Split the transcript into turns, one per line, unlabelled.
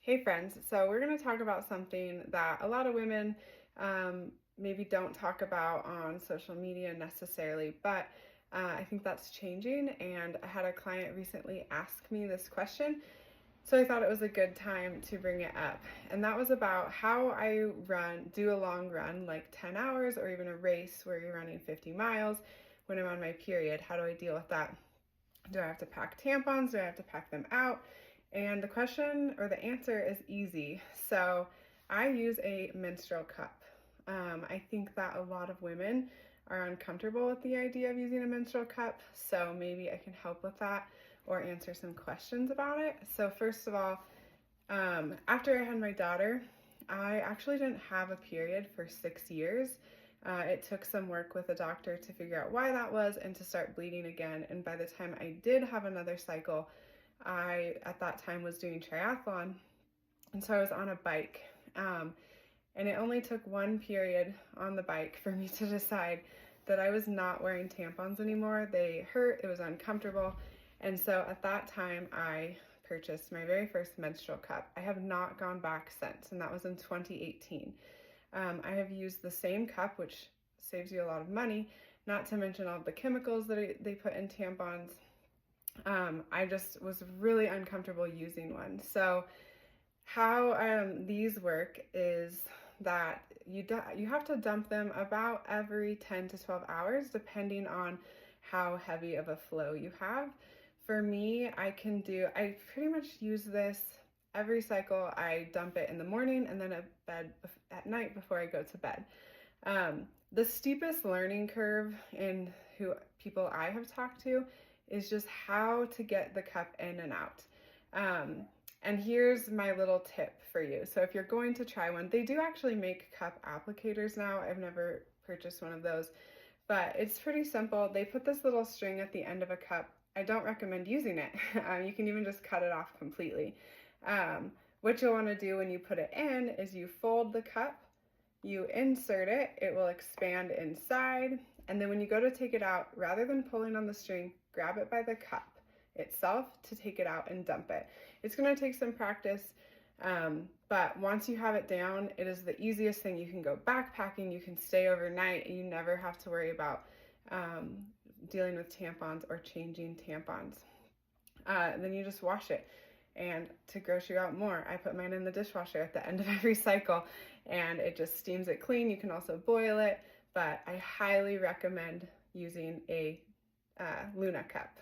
Hey friends, so we're going to talk about something that a lot of women maybe don't talk about on social media necessarily, but I think that's changing. And I had a client recently ask me this question, so I thought it was a good time to bring it up. And that was about how I do a long run, like 10 hours, or even a race where you're running 50 miles when I'm on my period. How do I deal with that? Do I have to pack tampons? Do I have to pack them out? And the question or the answer is easy. So I use a menstrual cup. I think that a lot of women are uncomfortable with the idea of using a menstrual cup, so maybe I can help with that or answer some questions about it. So first of all, after I had my daughter, I actually didn't have a period for 6 years. It took some work with a doctor to figure out why that was and to start bleeding again. And by the time I did have another cycle, I, at that time, was doing triathlon. And so I was on a bike. And it only took one period on the bike for me to decide that I was not wearing tampons anymore. They hurt, it was uncomfortable. And so at that time, I purchased my very first menstrual cup. I have not gone back since, and that was in 2018. I have used the same cup, which saves you a lot of money, not to mention all the chemicals that they put in tampons. I just was really uncomfortable using one. So how these work is that you have to dump them about every 10 to 12 hours, depending on how heavy of a flow you have. For me, I pretty much use this every cycle. I dump it in the morning and then at night before I go to bed. The steepest learning curve in who people I have talked to is just how to get the cup in and out. And here's my little tip for you. So if you're going to try one, they do actually make cup applicators now. I've never purchased one of those, but it's pretty simple. They put this little string at the end of a cup. I don't recommend using it. You can even just cut it off completely. What you'll want to do when you put it in is you fold the cup, you insert it, it will expand inside, and then when you go to take it out, rather than pulling on the string, grab it by the cup itself to take it out and dump it. It's going to take some practice, but once you have it down, it is the easiest thing. You can go backpacking, you can stay overnight, and you never have to worry about dealing with tampons or changing tampons. Then you just wash it. And to gross you out more, I put mine in the dishwasher at the end of every cycle, and it just steams it clean. You can also boil it, but I highly recommend using a Luna cup.